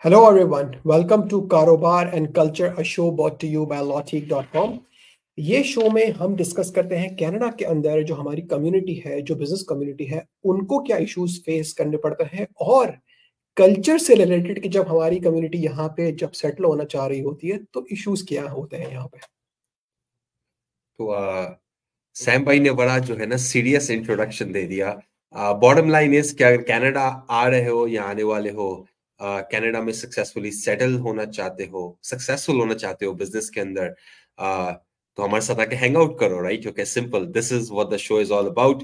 Hello everyone, welcome to कारोबार and culture a show brought to you by lawteak.com। ये show में हम discuss करते हैं कनाडा के अंदर जो हमारी कम्युनिटी है, जो बिजनेस कम्युनिटी है, उनको क्या इश्यूज फेस करने पड़ते हैं और कल्चर से रिलेटेड कि जब हमारी कम्युनिटी यहाँ पे जब सेटल होना चाह रही होती है तो इश्यूज क्या होते हैं यहाँ पे। तो सैम भाई ने बड़ा जो है ना सीरियस इंट्रोडक्शन दे दिया। बॉटम लाइन इज क्या कनाडा आ रहे हो या आने वाले हो, कनाडा में सक्सेसफुली सेटल होना चाहते हो, सक्सेसफुल होना चाहते हो बिजनेस के अंदर, तो हमारे साथ आके हैंग आउट करो। Right, okay, simple, this is what the show is all about.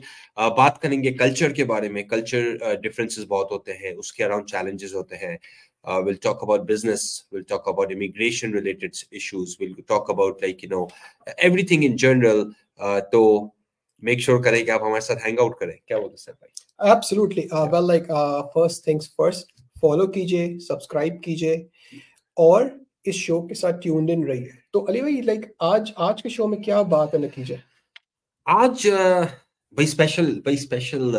बात करेंगे कल्चर के बारे में। कल्चर डिफरेंसेस बहुत होते हैं, उसके अराउंड चैलेंजेस होते हैं। We'll talk about business, we'll talk about immigration related issues, we'll talk about everything in general। तो मेक श्योर करें कि आप हमारे साथ हैंग आउट करें। क्या बोलते सर भाई? Absolutely, well like first things first, follow कीजिए, सब्सक्राइब कीजिए और इस शो के साथ ट्यून्ड इन रहिए। तो अली भाई, लाइक आज के शो में क्या बात है कीजिए? आज भाई स्पेशल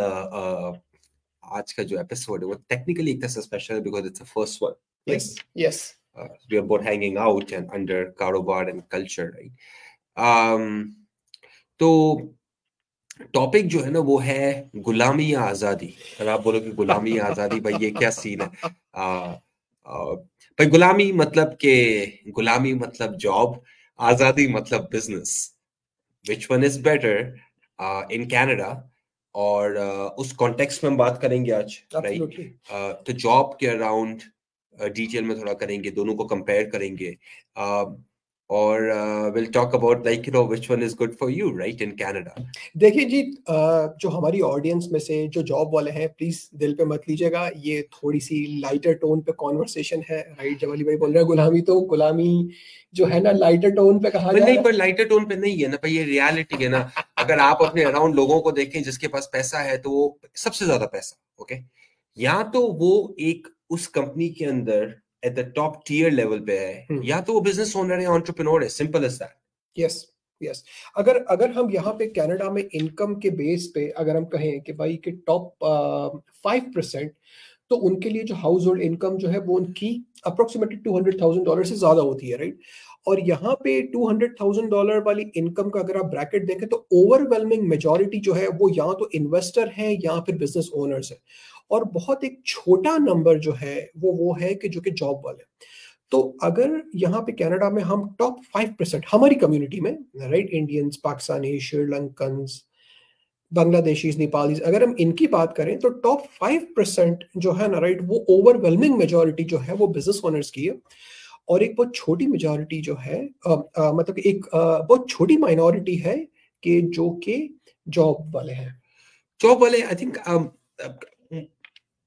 आज का जो एपिसोड है वो टेक्निकली एक तरह से स्पेशल है because it's the first one. Yes yes, we are both hanging out and under कारोबार एंड कल्चर, राइट। तो टॉपिक जो है ना वो है गुलामी या आजादी। अगर आप बोलो कि गुलामी या आजादी, भाई ये क्या सीन है? भाई गुलामी मतलब जॉब, आजादी मतलब business. Which one is better in Canada? और उस कॉन्टेक्स्ट में हम बात करेंगे आज, राइट। तो जॉब के अराउंड डिटेल में थोड़ा करेंगे, दोनों को कंपेयर करेंगे, और will talk about which one is good for you, right, in Canada. देखिए जी, जो हमारी ऑडियंस में से जो जॉब वाले हैं, प्लीज दिल पे मत लीजिएगा, ये थोड़ी सी लाइटर टोन पे कॉन्वर्सेशन है, राइट। जब अली भाई बोल रहे हैं गुलामी, तो गुलामी जो है ना लाइटर टोन पे कहा जा रहा है। पर लाइटर टोन पे नहीं है ना भाई, ये रियलिटी है ना। अगर आप अपने अराउंड लोगों को देखें जिसके पास पैसा है तो वो सबसे ज्यादा पैसा, ओके, या तो वो एक उस कंपनी के अंदर at the top tier level पे है, या तो वो बिजनेस ओनर है, एंटरप्रेन्योर है, simple as that. Yes yes, अगर अगर हम यहाँ पे कनाडा में इनकम के बेस पे अगर हम कहें कि भाई के टॉप 5%, तो उनके लिए जो हाउस होल्ड इनकम जो है वो उनकी अप्रोक्सीमेटली $200,000 से ज्यादा होती है, राइट। और यहाँ पे $200,000 वाली इनकम का अगर आप ब्रैकेट देखें तो ओवरवेलमिंग मेजॉरिटी जो है वो या तो इन्वेस्टर है या फिर बिजनेस ओनर्स है, और बहुत एक छोटा नंबर जो है वो है कि जो कि जॉब वाले। तो अगर यहाँ पे कनाडा में हम टॉप 5% हमारी कम्युनिटी में, right, Indians, Pakistani, Sri Lankan, Bangladeshis, Nepalese, अगर हम इनकी बात करें तो टॉप 5% जो है ना, राइट, वो ओवरवेलमिंग मेजोरिटी जो है वो बिजनेस ओनर्स की है। और एक बहुत छोटी मेजोरिटी जो है मतलब एक बहुत छोटी माइनॉरिटी है कि जो कि जॉब वाले हैं। जॉब वाले, आई थिंक,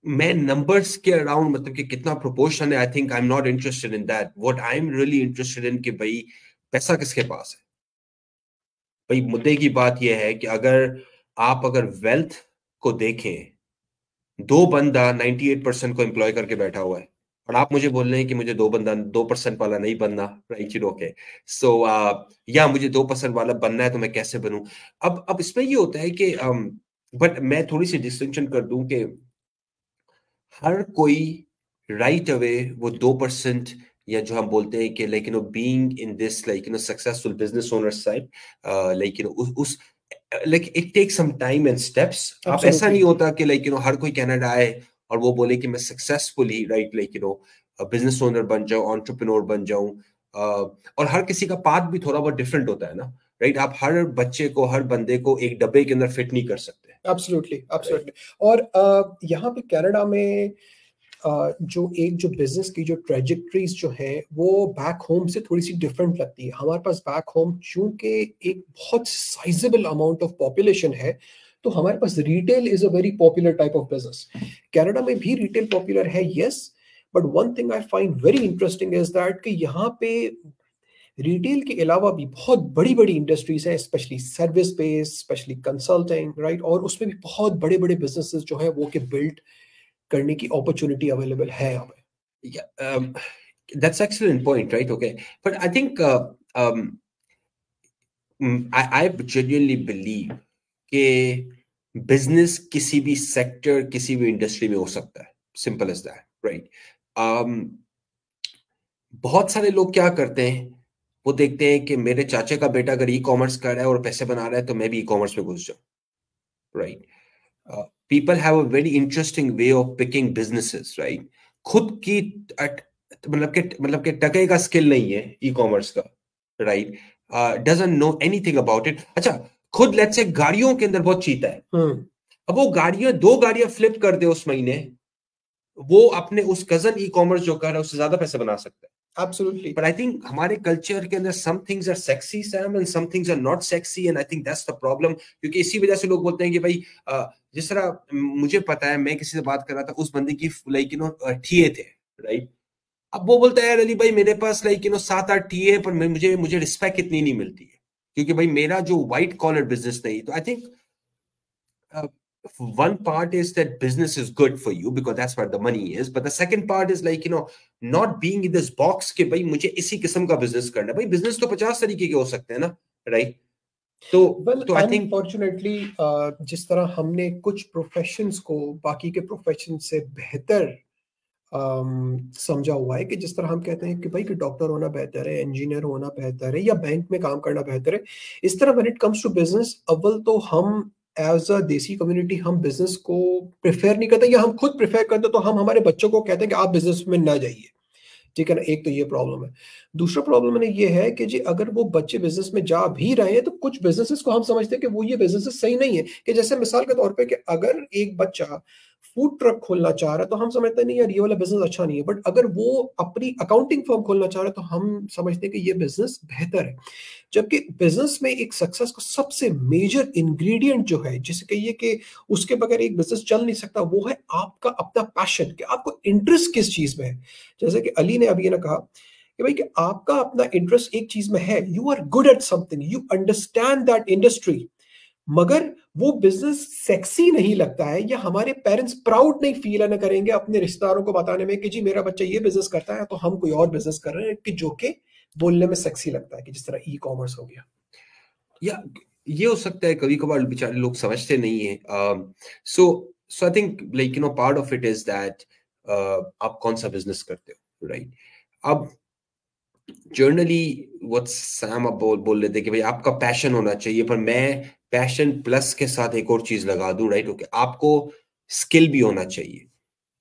मैं नंबर्स के अराउंड मतलब कि कितना प्रोपोर्शन है, I think I am not interested in that. What I am really interested in कि भाई पैसा किसके पास है। भाई मुद्दे की बात यह है कि अगर वेल्थ को देखें, दो बंदा 98% को एम्प्लॉय करके बैठा हुआ है, और आप मुझे बोल रहे हैं कि मुझे 2% वाला नहीं बनना, राइट, ओके। सो या मुझे 2% वाला बनना है तो मैं कैसे बनूं? अब इसमें ये होता है कि बट मैं थोड़ी सी डिस्टिंक्शन कर दूं कि हर कोई राइट अवे वो 2%, या जो हम बोलते हैं कि being in this successful business owner side, उस it takes some time and steps. आप ऐसा नहीं होता कि हर कोई कनाडा आए और वो बोले कि मैं सक्सेसफुली, राइट, बिजनेस ओनर बन जाऊं, एंटरप्रेन्योर बन जाऊं। और हर किसी का पाथ भी थोड़ा बहुत डिफरेंट होता है ना, राइट। आप हर बच्चे को, हर बंदे को एक डब्बे के अंदर फिट नहीं कर सकते। Absolutely absolutely. और यहाँ पे कनाडा में जो बिजनेस की जो ट्रेजेक्टरीज जो है वो बैक होम से थोड़ी सी डिफरेंट लगती है। हमारे पास बैक होम चूंकि एक बहुत साइजेबल अमाउंट ऑफ पॉपुलेशन है, तो हमारे पास retail is a very popular type of business. Canada में भी रिटेल पॉपुलर है, yes, but one thing I find very interesting is that कि यहाँ पे रिटेल के अलावा भी बहुत बड़ी बड़ी इंडस्ट्रीज हैं, specially service based, specially consulting, right, और उसमें भी बहुत बड़े बड़े बिजनेसेस जो है वो के बिल्ड करने की अपॉर्चुनिटी अवेलेबल है यहाँ पे। That's excellent point, right? Okay, but I think I genuinely believe कि बिजनेस किसी भी सेक्टर, किसी भी इंडस्ट्री में हो सकता है, सिंपल एज दैट, राइट। बहुत सारे लोग क्या करते हैं, वो देखते हैं कि मेरे चाचा का बेटा अगर ई कॉमर्स कर रहा है और पैसे बना रहा है तो मैं भी ई कॉमर्स में घुस जाऊं, right? People have a very interesting way of picking businesses, right? खुद की मतलब के टके का स्किल नहीं है ई कॉमर्स का, right? Doesn't know anything about it. अच्छा, खुद लेट्स से गाड़ियों के अंदर बहुत चीता है, अब वो गाड़ियां 2 गाड़ियां फ्लिप कर दे उस महीने, वो अपने उस कजन ई कॉमर्स जो कर रहा है उससे ज्यादा पैसे बना सकता है। Absolutely. But I think हमारे कल्चर के अंदर some things are sexy, Sam, and some things are not sexy, and I think that's the problem. क्योंकि इसी वजह से लोग बोलते हैं कि भाई जिस तरह मुझे पता है, मैं किसी से बात कर रहा था, उस बंदे की लाइक टीए थे, राइट? अब वो बोलता है यार अली भाई मेरे पास लाइक 7-8 टीए, पर मुझे रिस्पेक्ट इतनी नहीं मिलती है क्योंकि भाई मेरा जो व्हाइट कॉलर बिजनेस नहीं। तो I think one part is that business is good for you because that's where the money is, but the second part is like not being in this box कि भाई मुझे इसी किस्म का business करना है। भाई बिजनेस तो 50 तरीके के हो सकते हैं ना, राइट? तो आई थिंक अनफॉर्चुनेटली जिस तरह हमने कुछ प्रोफेशंस को बाकी के प्रोफेशन से बेहतर समझा हुआ है, कि जिस तरह हम कहते हैं कि भाई कि डॉक्टर होना बेहतर है, इंजीनियर होना बेहतर है, या बैंक में काम करना बेहतर है, इस तरह when it comes to business, अव्वल तो हम एज अ देसी कम्युनिटी हम बिजनेस को प्रेफर नहीं करते, या हम खुद प्रेफर करते तो हम हमारे बच्चों को कहते हैं कि आप बिजनेस में ना जाइए, ठीक है ना? एक तो ये प्रॉब्लम है। दूसरा प्रॉब्लम है ये है कि जी अगर वो बच्चे बिजनेस में जा भी रहे हैं तो कुछ बिजनेसेस को हम समझते हैं कि वो ये बिजनेसेस सही नहीं है, कि जैसे मिसाल के तौर पे कि अगर एक बच्चा फूड ट्रक खोलना चाह रहा है तो हम समझते हैं नहीं यार ये वाला बिजनेस अच्छा नहीं है, बट अगर वो अपनी अकाउंटिंग फर्म खोलना चाह रहा है तो हम समझते हैं कि ये बिजनेस बेहतर है। जबकि बिजनेस में एक सक्सेस का सबसे मेजर इंग्रेडिएंट जो है, जिसे कहिए कि उसके बगैर एक बिजनेस चल नहीं सकता, वो है आपका अपना पैशन, कि आपको इंटरेस्ट किस चीज में है। जैसे कि अली ने अभी ना कहा कि भाई कि आपका अपना इंटरेस्ट एक चीज में है, you are good at something, you understand that industry, मगर वो बिजनेस सेक्सी नहीं लगता है, या हमारे पेरेंट्स प्राउड नहीं फील ना करेंगे अपने रिश्तेदारों को बताने में कि जी मेरा बच्चा ये बिजनेस करता है तो हम कोई और बिजनेस कर रहे हैं, कि जो कि बोलने में सेक्सी लगता है, कि जिस तरह ई कॉमर्स हो गया। या ये हो सकता है कभी कभार बेचारे लोग समझते नहीं है। So so I think like part of it is that आप कौन सा बिजनेस करते हो, राइट? अब जर्नली व्हाट सैम अब बोल लेते कि भाई आपका पैशन होना चाहिए, पर मैं पैशन प्लस के साथ एक और चीज लगा दूं, राइट? ओके, आपको स्किल भी होना चाहिए,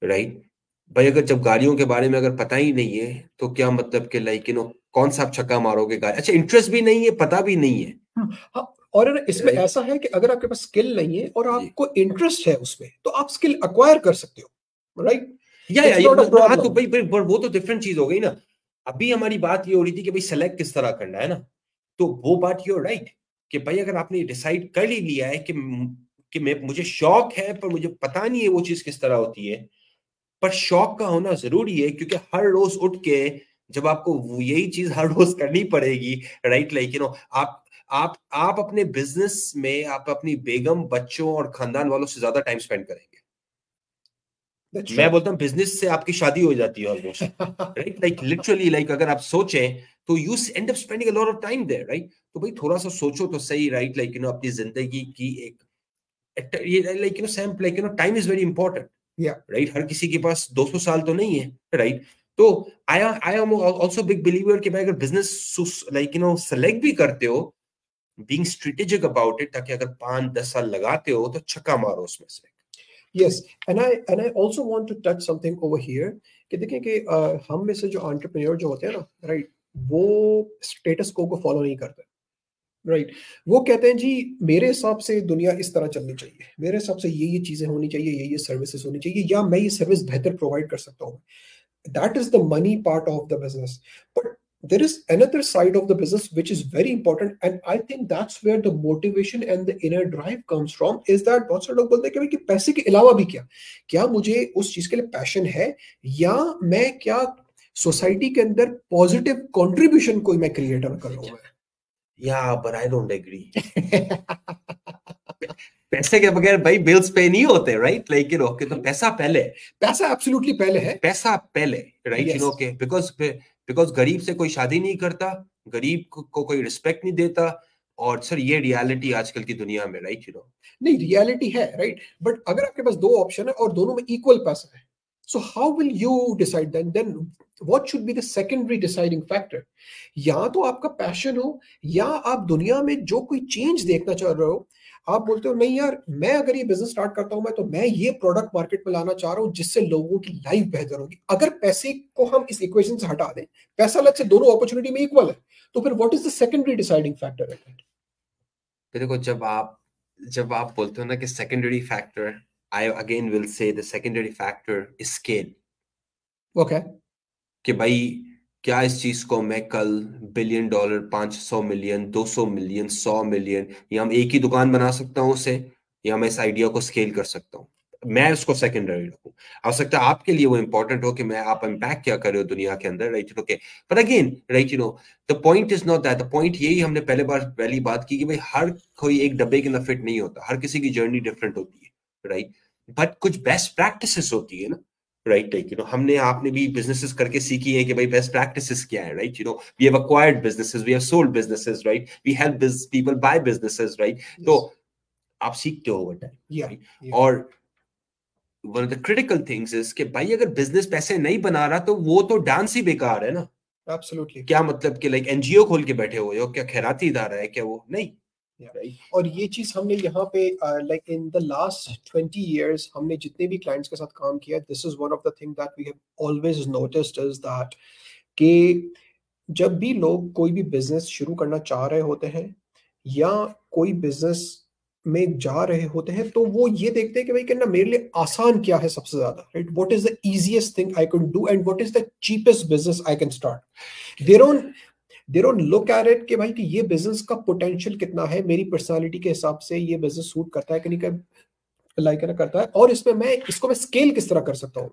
राइट? भाई अगर जब गाड़ियों के बारे में अगर पता ही नहीं है तो क्या मतलब कि लाइक कौन सा आप छक्का मारोगे गाड़ी, अच्छा इंटरेस्ट भी नहीं है, पता भी नहीं है। हाँ, और इसमें Right? ऐसा है कि अगर आपके पास स्किल नहीं है और जी। आपको इंटरेस्ट है उसमें, तो आप स्किल अक्वायर कर सकते हो, राइट? या इट्स नॉट अ हाँ तो प्रॉब्लम। भाई भाई वो तो डिफरेंट चीज हो गई ना। अभी हमारी बात ये हो रही थी कि भाई सेलेक्ट किस तरह करना है ना, तो वो बात ये राइट कि भाई अगर आपने डिसाइड कर ही लिया है कि मुझे शौक है पर मुझे पता नहीं है वो चीज किस तरह होती है, पर शौक का होना जरूरी है क्योंकि हर रोज उठ के जब आपको यही चीज हर रोज करनी पड़ेगी, राइट? लाइक आप अपने बिजनेस में आप अपनी बेगम, बच्चों और खानदान वालों से ज्यादा टाइम स्पेंड करेंगे। दैट्स मैं ट्रू। बोलता हूँ बिजनेस से आपकी शादी हो जाती है almost, right? Like literally, like अगर आप सोचें तो you end up spending a lot of time there, right? तो भाई थोड़ा सा सोचो तो सही, राइट? लाइक अपनी जिंदगी की एक ये like Sam, like time is very important, या राइट? हर किसी के पास 200 साल तो नहीं है, राइट? तो I am also big believer कि भाई अगर बिजनेस लाइक सेलेक्ट भी करते हो, बीइंग स्ट्रेटेजिक अबाउट इट, ताकि अगर 5-10 साल लगाते हो तो छक्का मारो उसमें से। yes, and I also want to touch something over here, कि देखिए कि हम में से जो एंटरप्रेन्योर जो होते हैं ना, राइट, वो स्टेटस को फॉलो नहीं करते, राइट? वो कहते हैं जी मेरे हिसाब से दुनिया इस तरह चलनी चाहिए, मेरे हिसाब से ये चीजें होनी चाहिए, ये सर्विसेज होनी चाहिए, या मैं ये सर्विस बेहतर प्रोवाइड कर सकता हूँ। That is the money part of the business, but there is another side of the business which is very important, and I think that's where the motivation and the inner drive comes from, is that बहुत सारे लोग बोलते हैं कि भाई कि पैसे के अलावा भी क्या मुझे उस चीज के लिए पैशन है, या मैं क्या सोसाइटी के अंदर पॉजिटिव कंट्रीब्यूशन कोई मैं क्रिएट कर रहा हूं मैं। या बट आई डोंट एग्री। पैसे के बगैर भाई बिल्स पे नहीं होते, राइट? लाइक तो पैसा पहले, पैसा एब्सोल्युटली पहले है, पैसा पहले, राइट? yes. के बिकॉज गरीब से कोई शादी नहीं करता, गरीब को कोई रिस्पेक्ट नहीं देता, और सर ये रियलिटी आजकल की दुनिया में, राइट? नहीं, रियलिटी है, राइट, बट अगर आपके पास दो ऑप्शन है और दोनों में इक्वल पैसा है, So how will you decide then what should be the secondary deciding factor? या तो आपका पैशन हो, या आप दुनिया में जो कोई चेंज देखना चाह रहे हो, आप बोलते हो नहीं यार, मैं अगर ये बिजनेस स्टार्ट करता हूं, मैं तो मैं ये प्रोडक्ट मार्केट में लाना चाह रहा हूं जिससे लोगों की लाइफ बेहतर होगी। अगर पैसे को हम इस इक्वेशन से हटा दें, पैसा अलग से दोनों अपॉर्चुनिटी में इक्वल है, तो फिर what is the secondary deciding factor? देखो, जब आप बोलते हो ना कि secondary factor, I again will say the secondary factor is scale. Okay, कि भाई क्या इस चीज को मैं कल $1 बिलियन, 500 मिलियन, 200 मिलियन, 100 मिलियन, या हम एक ही दुकान बना सकता हूँ उसे, या मैं इस आइडिया को स्केल कर सकता हूँ, मैं उसको सेकेंडरी रखूं। हो सकता है आपके लिए वो इंपॉर्टेंट हो कि मैं आप इम्पैक्ट क्या कर रहे हो दुनिया के अंदर, right? Okay, but again, right, the point is not that. The point यही हमने पहली बात की कि भाई हर कोई एक डब्बे के अंदर फिट नहीं होता, हर किसी की जर्नी डिफरेंट होती है, राइट? बट कुछ बेस्ट प्रैक्टिसेस होती है ना, राइट? लाइक हमने आपने भी बिजनेसेस करके सीखी है कि भाई बेस्ट प्रैक्टिसेस क्या है, right? We have acquired businesses, we have sold businesses, right? We help people buy businesses, right? तो आप सीखते हो ओवर टाइम, राइट? और one of the critical things is कि भाई अगर बिजनेस पैसे नहीं बना रहा तो वो तो डांस ही बेकार है ना। एब्सोल्युटली। क्या मतलब कि लाइक एनजीओ खोल के बैठे हुए हो क्या? खैराती इदारा है क्या वो? नहीं। Right. और ये चीज हमने यहाँ पे like in the last 20 years हमने जितने भी क्लाइंट्स के साथ काम किया, this is one of the thing that we have always noticed is that कि जब भी लोग कोई भी बिजनेस शुरू करना चाह रहे होते हैं या कोई बिजनेस में जा रहे होते हैं, तो वो ये देखते हैं कि भाई कहना मेरे लिए आसान क्या है सबसे ज्यादा, right? What is the easiest thing I can do and what is the cheapest business I can start. They don't look at it कि भाई कि ये बिजनेस का पोटेंशियल कितना है, मेरी पर्सनालिटी के हिसाब से ये बिजनेस सूट करता है कि नहीं लाइक ना करता है, और इसमें मैं इसको मैं स्केल किस तरह कर सकता हूँ।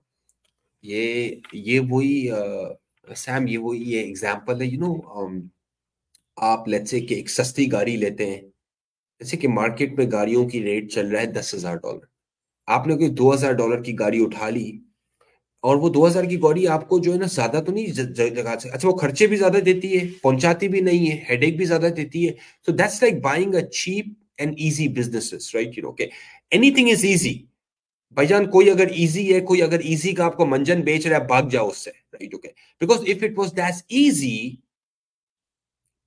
ये वही सैम, ये एग्जांपल है, आप लेट्स से कि एक सस्ती गाड़ी लेते हैं, जैसे कि मार्केट में गाड़ियों की रेट चल रहा है $10,000। आपने कोई $2,000 की गाड़ी उठा ली, और वो 2,000 की गाड़ी आपको जो है ना ज्यादा तो नहीं जगह से, अच्छा वो खर्चे भी ज्यादा देती है, पहुंचाती भी नहीं है, हेडेक भी ज्यादा देती है। So that's like buying a cheap and easy businesses, right? Okay, anything is easy भाईजान। कोई अगर इजी है, कोई अगर इजी का आपको मंजन बेच रहा है, भाग जाओ उससे, right? Okay, because if it was that easy,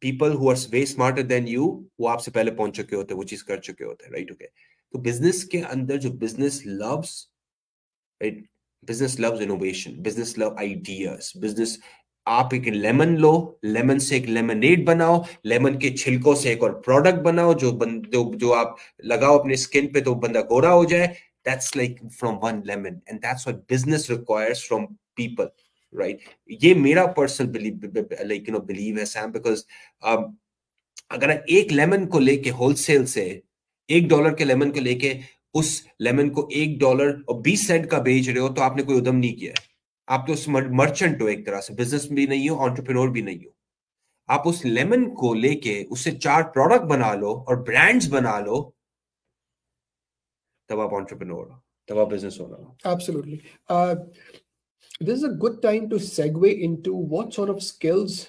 people who are way smarter than you, वो आपसे पहले पहुंच चुके होते, वो चीज कर चुके होते, राइट? ओके, तो बिजनेस के अंदर जो business loves, right, business loves innovation, business love ideas, business, आप एक लेमन लो, लेमन से एक लेमनेड बनाओ, लेमन के छिलकों से एक और प्रोडक्ट बनाओ जो आप लगाओ अपने स्किन पे तो बंदा गोरा हो जाए। That's like from one lemon, and that's what business requires from people, right? ये मेरा पर्सनल बिलीव है सैम, बिकॉज अगर एक लेमन को लेके होलसेल से $1 के लेमन को लेके उस लेमन को $1.20 का बेच रहे हो, तो आपने कोई उद्यम नहीं किया है। आप तो उस मर्चेंट हो, एक तरह से बिजनेस भी नहीं हो, एंटरप्रेन्योर भी नहीं हो। आप उस लेमन को लेके उससे 4 प्रोडक्ट बना लो और ब्रांड्स बना लो, तब आप एंटरप्रेन्योर हो, तब आप बिजनेस ओनर हो। Absolutely. This is a good time to segue into what sort of skills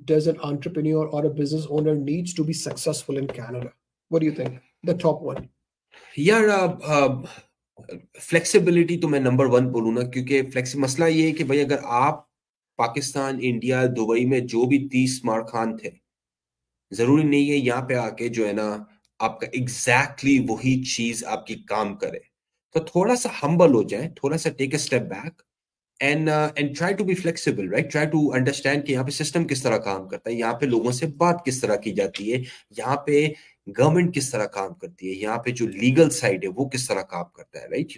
does an entrepreneur or a business owner needs to be successful in Canada? What do you think? The top one. यार flexibility तो मैं number 1 बोलूँ ना, क्योंकि मसला ये है कि भाई अगर आप पाकिस्तान, इंडिया, दुबई में जो भी 30 स्मार्ट खान थे, जरूरी नहीं है यहाँ पे आके जो है ना आपका एग्जैक्टली वही चीज आपकी काम करे। तो थोड़ा सा हम्बल हो जाए, थोड़ा सा take a step back and try to be flexible, right? Try to understand कि यहाँ पे सिस्टम किस तरह काम करता है, यहाँ पे लोगों से बात किस तरह की जाती है, यहाँ पे गवर्नमेंट किस तरह काम करती है, यहाँ पे जो लीगल साइड है वो किस तरह काम करता है, राइट?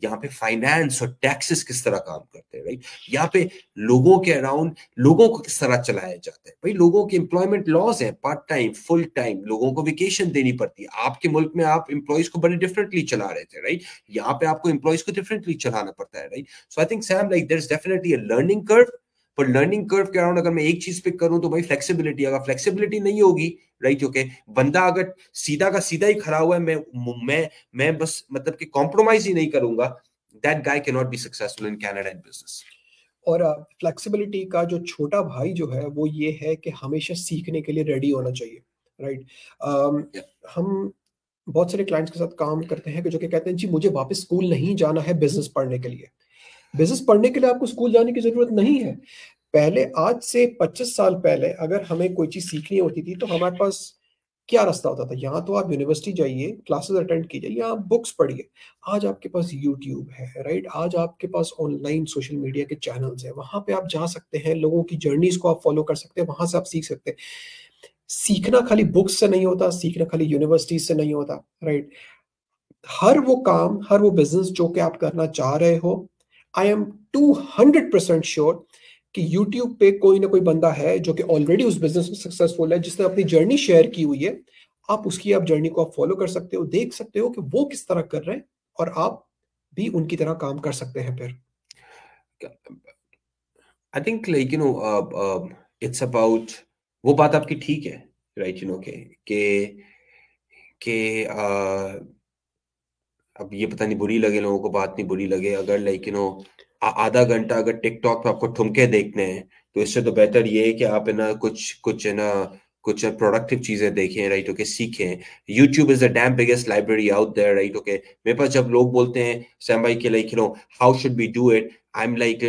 यहाँ पे फाइनेंस और टैक्सेस किस तरह काम करते हैं, राइट? यहाँ पे लोगों के अराउंड लोगों को किस तरह चलाया जाता है। भाई लोगों के एम्प्लॉयमेंट लॉज हैं, पार्ट टाइम, फुल टाइम, लोगों को वेकेशन देनी पड़ती है। आपके मुल्क में आप एम्प्लॉयज को बड़े डिफरेंटली चला रहे थे, राइट? यहाँ पे आपको एम्प्लॉयज को डिफरेंटली चलाना पड़ता है, right? So I think Sam, like there is definitely a learning curve, पर लर्निंग कर्व के अराउंड अगर मैं एक चीज पिक करूं तो भाई फ्लेक्सिबिलिटी। अगर फ्लेक्सिबिलिटी नहीं होगी, राइट, ओके, बंदा अगर सीधा का सीधा ही खड़ा हुआ है, मैं बस मतलब कि कॉम्प्रोमाइज ही नहीं करूंगा, that guy can not be successful in Canada in business. और फ्लेक्सिबिलिटी का जो छोटा भाई जो है वो ये है कि हमेशा सीखने के लिए रेडी होना चाहिए, राइट? हम बहुत सारे क्लाइंट्स के साथ काम करते हैं कि जो कि कहते हैं जी मुझे वापस स्कूल नहीं जाना है बिजनेस पढ़ने के लिए। बिजनेस पढ़ने के लिए आपको स्कूल जाने की जरूरत नहीं है। पहले, आज से 25 साल पहले अगर हमें कोई चीज सीखनी होती थी तो हमारे पास क्या रास्ता होता था? यहाँ तो आप यूनिवर्सिटी जाइए, क्लासेस अटेंड कीजिए या आप बुक्स पढ़िए। आज आपके पास यूट्यूब है, राइट? आज आपके पास ऑनलाइन सोशल मीडिया के चैनल्स हैं, वहां पे आप जा सकते हैं, लोगों की जर्नीज को आप फॉलो कर सकते हैं, वहां से आप सीख सकते हैं। सीखना खाली बुक्स से नहीं होता, सीखना खाली यूनिवर्सिटी से नहीं होता, राइट? हर वो काम, हर वो बिजनेस जो कि आप करना चाह रहे हो, आई एम 200% श्योर कि यूट्यूब पे कोई ना कोई बंदा है जो कि ऑलरेडी उस बिजनेस में सक्सेसफुल है, जिसने अपनी जर्नी शेयर की हुई है। आप जर्नी को आप फॉलो कर सकते हो, देख सकते हो कि वो किस तरह कर रहे हैं, और आप भी उनकी तरह काम कर सकते हैं फिर। आई थिंक लाइक इट्स अबाउट, वो बात आपकी ठीक है, राइट? के अब ये पता नहीं बुरी लगे लोगों को, बात नहीं बुरी लगे, अगर लाइक आधा घंटा अगर टिकटॉक पे आपको ठुमके देखने हैं, तो इससे तो बेहतर ये है कि आप है ना कुछ है ना कुछ प्रोडक्टिव चीजें देखें, राइट? ओके, सीखें। YouTube is the damn biggest library out there, right? Okay, मेरे पास जब लोग बोलते हैं सैम भाई के like how should we do it, I am like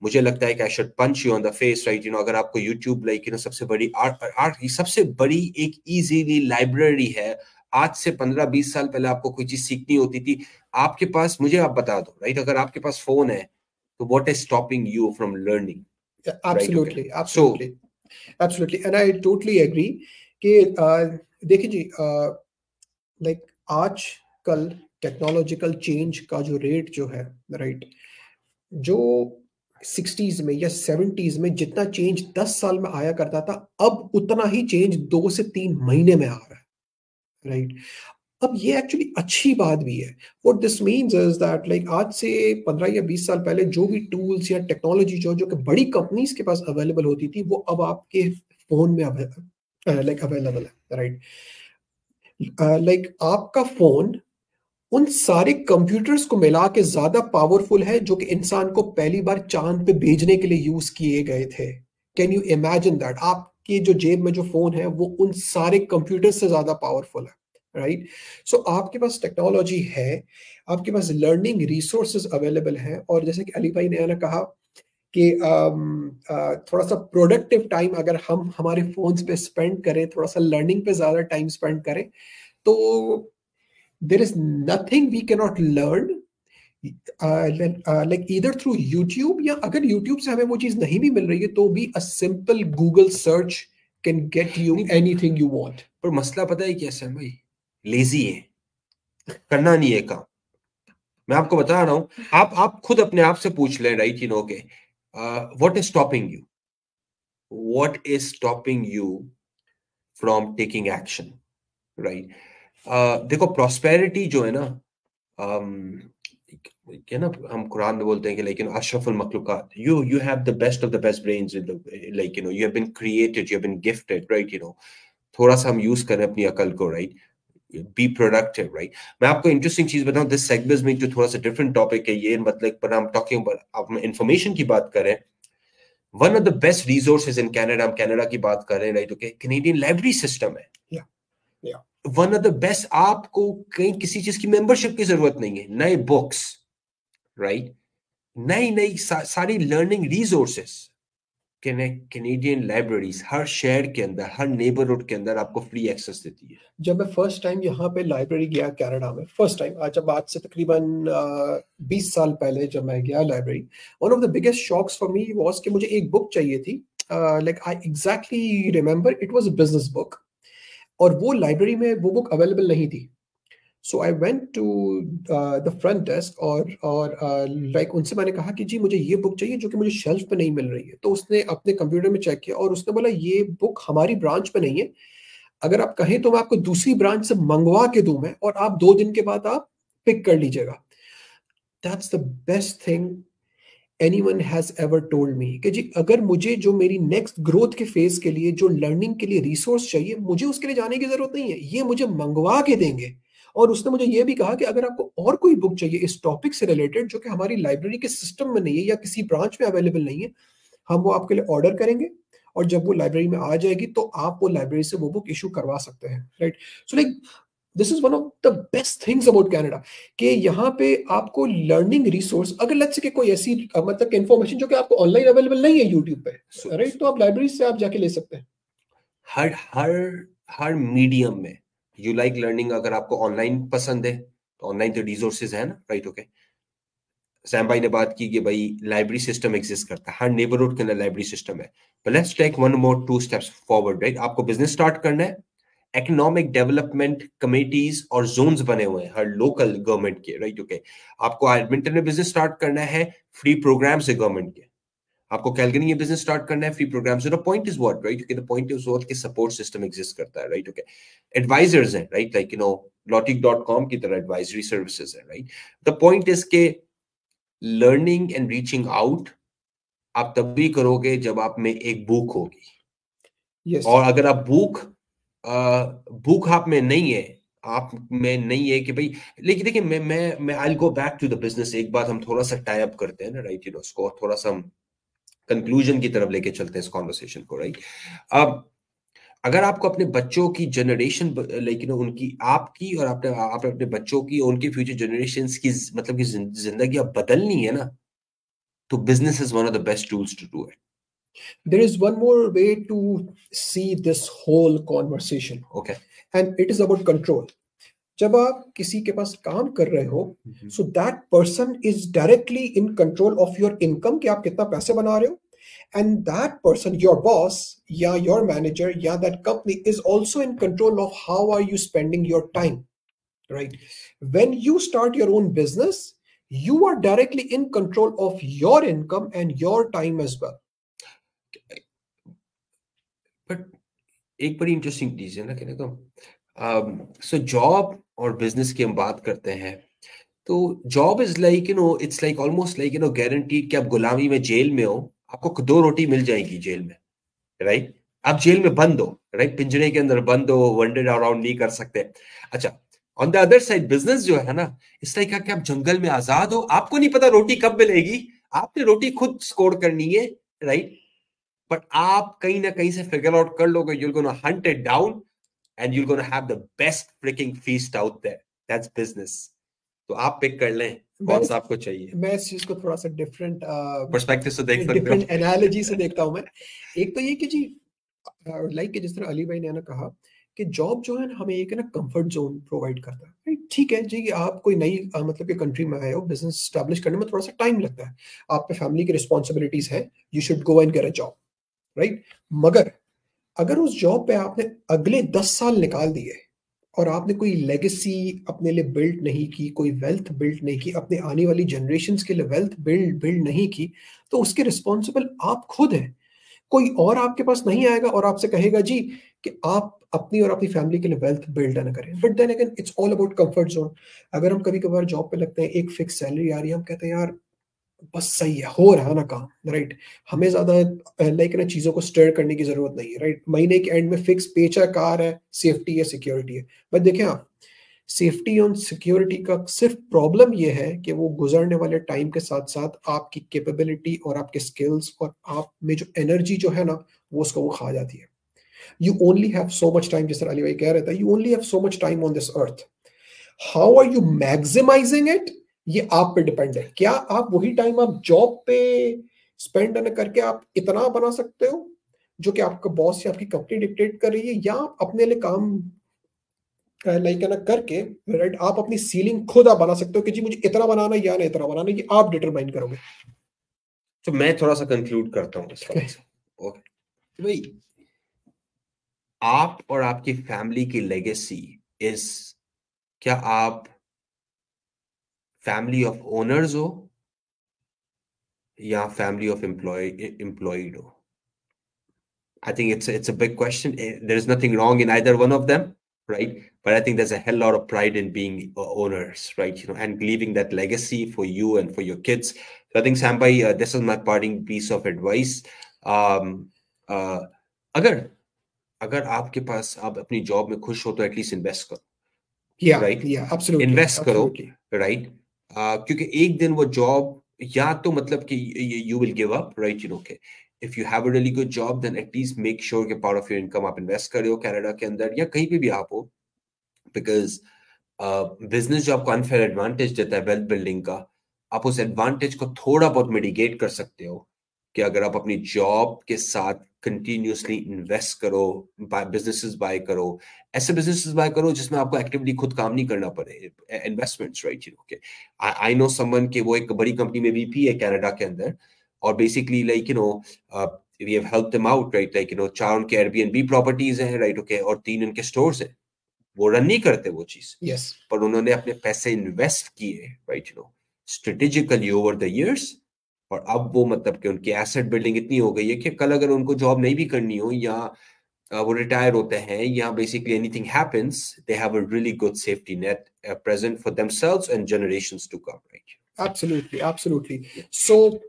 मुझे लगता है कि I should punch you on the face, right? अगर आपको यूट्यूब लाइक सबसे बड़ी आर्ट सबसे बड़ी एक इजीली लाइब्रेरी है। आज से 15-20 साल पहले आपको कोई चीज सीखनी होती थी, आपके पास, मुझे आप बता दो, राइट? अगर आपके पास फोन है तो what is stopping you from learning? Absolutely, absolutely, absolutely, and I totally agree कि देखिए जी, लाइक आजकल टेक्नोलॉजिकल चेंज का जो रेट जो है, राइट, जो 60s में या 70s में जितना चेंज 10 साल में आया करता था, अब उतना ही चेंज 2 से 3 महीने में आ रहा है, राइट? अब ये एक्चुअली अच्छी बात भी है। What this means is that like आज से 15 या 20 साल पहले जो भी टूल्स या टेक्नोलॉजी जो कि बड़ी कंपनीज के पास अवेलेबल होती थी, वो अब आपके फोन में अवेलेबल है, राइट? लाइक आपका फोन उन सारे कंप्यूटर्स को मिला के ज्यादा पावरफुल है जो कि इंसान को पहली बार चांद पे भेजने के लिए यूज किए गए थे। Can you imagine that? आपकी जो जेब में जो फोन है वो उन सारे कंप्यूटर से ज्यादा पावरफुल है, राइट? सो आपके पास टेक्नोलॉजी है, आपके पास लर्निंग रिसोर्सेज अवेलेबल हैं, और जैसे कि अली भाई ने कहा कि थोड़ा सा प्रोडक्टिव टाइम अगर हम हमारे फोन्स पे स्पेंड करें, थोड़ा सा लर्निंग पे ज्यादा टाइम स्पेंड करें, तो there is nothing we cannot learn like either through YouTube, या अगर YouTube से हमें वो चीज नहीं भी मिल रही है तो भी a simple Google search can get you anything you want। पर मसला पता है कैसा है भाई? लेजी है, करना नहीं है काम। मैं आपको बता रहा हूं, आप खुद अपने आप से पूछ लें, राइट? के what is stopping you, what is stopping you from taking action, right? देखो, प्रॉस्पेरिटी जो है ना, क्या ना हम कुरान में बोलते हैं कि लेकिन अशरफुल मखलूकात, you have the best of the best brains in the, like you have been created, you have been gifted, right? थोड़ा सा हम यूज करें अपनी अकल को, राइट? Be productive, right? मैं आपको इंटरेस्टिंग चीज बताऊं, दिस सेगमेंट में जो थोड़ा सा डिफरेंट टॉपिक है ये, मतलब पर हम टॉकिंग अबाउट, आप इंफॉर्मेशन की बात करें, one of the best resources in Canada, हम कनाडा की बात कर रहे हैं, right? Okay, Canadian library system है, वन ऑफ द बेस्ट। आपको कहीं किसी चीज की मेंबरशिप की जरूरत नहीं है, नए बुक्स, राइट, नई नई सारी लर्निंग रिसोर्सेस, कैनेडियन लाइब्रेरीज हर शहर के अंदर, हर नेबरहुड के अंदर आपको फ्री एक्सेस देती है। जब मैं फर्स्ट टाइम यहाँ पे लाइब्रेरी गया कनाडा में, फर्स्ट टाइम, आज से तकरीबन 20 साल पहले जब मैं गया library, one of the biggest shocks for me was कि मुझे एक बुक चाहिए थी, like I exactly remember it was a business book, और वो लाइब्रेरी में वो बुक अवेलेबल नहीं थी। So I went to the front desk, और लाइक उनसे मैंने कहा कि जी मुझे ये बुक चाहिए जो कि मुझे शेल्फ पे नहीं मिल रही है। तो उसने अपने कंप्यूटर में चेक किया और उसने बोला ये बुक हमारी ब्रांच पे नहीं है, अगर आप कहें तो मैं आपको दूसरी ब्रांच से मंगवा के दूं मैं, और आप 2 दिन के बाद आप पिक कर लीजिएगा। That's the best thing anyone has ever told me कि जी अगर मुझे जो मेरी नेक्स्ट ग्रोथ के फेज के लिए जो लर्निंग के लिए रिसोर्स चाहिए, मुझे उसके लिए जाने की जरूरत नहीं है, ये मुझे मंगवा के देंगे। और उसने मुझे ये भी कहा कि अगर आपको और कोई बुक चाहिए इस टॉपिक से रिलेटेड जो कि हमारी लाइब्रेरी के सिस्टम में नहीं है या किसी ब्रांच में अवेलेबल नहीं है, हम वो आपके लिए ऑर्डर करेंगे, और जब वो लाइब्रेरी में आ जाएगी तो आप वो लाइब्रेरी से वो बुक इशू करवा सकते हैं, right? So like this is one of the best things about Canada कि यहाँ पे आपको लर्निंग रिसोर्स, अगर लेट्स से कोई ऐसी मतलब इंफॉर्मेशन जो कि आपको ऑनलाइन अवेलेबल नहीं है यूट्यूब पे, राइट, तो आप लाइब्रेरी से आप जाके ले सकते हैं। हर हर हर मीडियम में यू लाइक लर्निंग, अगर आपको ऑनलाइन पसंद है तो ऑनलाइन तो रिसोर्सेज है ना, राइट? ओके, सैम भाई ने बात की कि भाई लाइब्रेरी सिस्टम एग्जिस्ट करता है, हर नेबरहुड के अंदर लाइब्रेरी सिस्टम है। But let's take one more 2 steps forward, right? आपको बिजनेस स्टार्ट करना है, इकोनॉमिक डेवलपमेंट कमेटीज और जोन्स बने हुए हैं हर लोकल गवर्नमेंट के, राइट? ओके, आपको एडमिंटन में बिजनेस स्टार्ट करना है, फ्री प्रोग्राम्स है गवर्नमेंट के। आपको कैलगरी में बिजनेस स्टार्ट करना है, free programmes. The point is what, right? Okay, the point is what कि सपोर्ट सिस्टम एग्जिस्ट करता है, राइट? ओके, एडवाइजर्स हैं, राइट? लाइक lotic.com की तरह एडवाइजरी सर्विसेज है, राइट? द पॉइंट इज के लर्निंग एंड रीचिंग आउट आप तब भी करोगे जब आप में एक भूख होगी। yes. और अगर आप भूख आप में नहीं है, आप में नहीं है कि भाई, लेकिन देखिए मैं I go back to the business. एक बात हम थोड़ा सा टाई अप करते हैं ना, राइट? उसको थोड़ा सा हम कंक्लूजन की तरफ लेके चलते हैं इस कॉन्वर्सेशन को, राइट? अब अगर आपको अपने बच्चों की जनरेशन, लाइक उनकी, आपकी और आपने अपने बच्चों की और उनकी फ्यूचर जनरेशन की मतलब की जिंदगी अब बदलनी है ना, तो business is one of the best tools to do it. There is one more way to see this whole conversation. Okay. And it is about control. जब आप किसी के पास काम कर रहे हो, so that person is directly in control of your income कि आप कितना पैसे बना रहे हो, and that person, your boss या your manager या that company is also in control of how are you spending your time, right? When you start your own business, you are directly in control of your income and your time as well. But एक बड़ी interesting चीज है ना, कहने को so job और business की हम बात करते हैं, तो job is like it's like almost like guaranteed कि आप गुलामी में जेल में हो, आपको 2 रोटी मिल जाएगी जेल में, राइट? आप जेल में बंद हो, राइट? पिंजरे के अंदर बंद हो, वंडर अराउंड नहीं कर सकते। अच्छा, on the other side business जो है ना, इस लाइक कि आप जंगल में आजाद हो, आपको नहीं पता रोटी कब मिलेगी, आपने रोटी खुद स्कोर करनी है, राइट? बट आप कहीं ना कहीं से फिगर आउट कर लोगे, you're gonna hunt it down and you're gonna have the best freaking feast out there. That's business. तो आप पिक कर लें कौन सा आपको चाहिए। मैं इस चीज को थोड़ा सा डिफरेंट पर्सपेक्टिव से देख सकते हो, डिफरेंट एनालॉजी से देखता हूं मैं। एक तो ये कि जी लाइक जिस तरह अली भाई ने ना कहा कि जॉब जो है ना हमें एक है ना कंफर्ट जोन प्रोवाइड करता है, राइट? ठीक है जी, आप कोई नई मतलब कि कंट्री में आए हो, बिजनेस स्टैब्लिश करने में थोड़ा सा टाइम लगता है, आप पे फैमिली की रिस्पॉन्सिबिलिटीज है, you should go and get a job, right? मगर अगर उस जॉब पे आपने अगले 10 साल निकाल दिए और आपने कोई लेगेसी अपने लिए बिल्ड नहीं की, कोई वेल्थ बिल्ड नहीं की, अपने आने वाली जनरेशन्स के लिए वेल्थ बिल्ड नहीं की, तो उसके रिस्पॉन्सिबल आप खुद हैं। कोई और आपके पास नहीं आएगा और आपसे कहेगा जी कि आप अपनी और अपनी फैमिली के लिए वेल्थ बिल्ड ना करें। But then again it's all about comfort zone. अगर हम कभी कभार जॉब पे लगते हैं, एक फिक्स सैलरी आ रही है, हम कहते हैं यार बस सही है, हो रहा है ना काम, राइट? हमें ज्यादा लाइक ना चीजों को स्टर करने की जरूरत नहीं है, राइट? महीने के एंड में फिक्स पेचेक आ रहा है, सेफ्टी है, सिक्योरिटी है। बट देखें आप, सेफ्टी और सिक्योरिटी का सिर्फ प्रॉब्लम ये है कि वो गुजरने वाले टाइम के साथ साथ आपकी कैपेबिलिटी और आपके स्किल्स और आप में जो एनर्जी जो है ना, वो उसको वो खा जाती है। You only have so much time, जिस तरह अली भाई कह रहे थे, you only have so much time on this earth. How are you maximising it, ये आप पे डिपेंड है। क्या आप वही टाइम आप जॉब पे स्पेंड करके आप इतना बना सकते हो जो कि आपका बॉस या आपकी कंपनी डिक्टेट कर रही है, या आप अपने लिए काम लाइक ना करके, राइट, आप अपनी सीलिंग खुद आप बना सकते हो कि जी मुझे इतना बनाना है या नहीं इतना बनाना है, ये आप डिटरमाइन करोगे। तो मैं थोड़ा सा कंक्लूड करता हूँ इस बात से। ओके भाई, आप और आपकी फैमिली की लेगेसी इज, क्या आप फैमिली ऑफ ओनर्स हो या फैमिली ऑफ एम्प्लॉयड हो? I think it's a big question. There is nothing wrong in either one of them, right? But I think there's a hell lot of pride in being owners, right? And leaving that legacy for you and for your kids. So I think Sam bhai, this is my parting piece of advice. अगर अगर आपके पास, आप अपनी job में खुश हो तो at least invest करो, राइट? इन्वेस्ट करो, राइट? क्योंकि एक दिन वो जॉब या तो मतलब कि you will give up, right? Okay, if you have a really good job, then at least make sure कि part of your income आप invest कर रहे हो कनाडा के अंदर या कहीं पे भी आप हो, बिकॉज बिजनेस जो आपको अनफेयर एडवांटेज देता है वेल्थ बिल्डिंग का, आप उस एडवांटेज को थोड़ा बहुत मिटिगेट कर सकते हो कि अगर आप अपनी जॉब के साथ कंटिन्यूसली इन्वेस्ट करो, बिजनेसेस बाय करो, ऐसे बिजनेसेस बाय करो जिसमें आपको एक्टिवली खुद काम नहीं करना पड़े, investments, right? Okay, I know someone कि वो एक बड़ी कंपनी में वीपी है कनाडा के अंदर, और basically like we have helped them out, right? Like 4 उनके एयरबीएनबी प्रॉपर्टीज हैं, राइट? ओके, और 3 उनके स्टोर्स हैं। वो रन नहीं करते वो चीज, yes. पर उन्होंने अपने पैसे इन्वेस्ट किए, right, strategically over the years, और अब वो मतलब कि उनकी एसेट बिल्डिंग इतनी हो गई है कि कल अगर उनको जॉब नहीं भी करनी हो, या वो रिटायर होते हैं, या basically anything happens, they have a really good safety net present for themselves and generations to come, right? Absolutely. So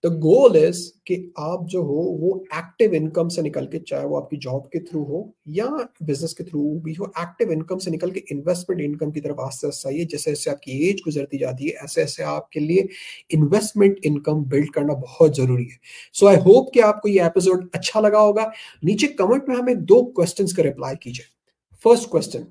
the goal is कि आप जो हो वो एक्टिव इनकम से निकल के, चाहे वो आपकी जॉब के थ्रू हो या बिजनेस के थ्रू भी हो, एक्टिव इनकम से निकल के इन्वेस्टमेंट इनकम की तरफ आस्ते आस्ते आइए. जैसे जैसे आपकी एज गुजरती जाती है, ऐसे ऐसे आपके लिए इन्वेस्टमेंट इनकम बिल्ड करना बहुत जरूरी है. सो आई होप कि आपको ये एपिसोड अच्छा लगा होगा. नीचे कमेंट में हमें 2 क्वेश्चंस का रिप्लाई कीजिए. फर्स्ट क्वेश्चन,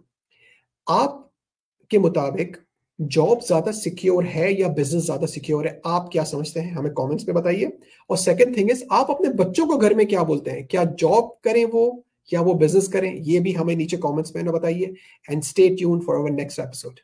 आपके मुताबिक जॉब ज्यादा सिक्योर है या बिजनेस ज्यादा सिक्योर है? आप क्या समझते हैं, हमें कमेंट्स में बताइए. और सेकंड थिंग इज, आप अपने बच्चों को घर में क्या बोलते हैं, क्या जॉब करें वो या वो बिजनेस करें? ये भी हमें नीचे कमेंट्स में बताइए. And stay tuned for our next episode.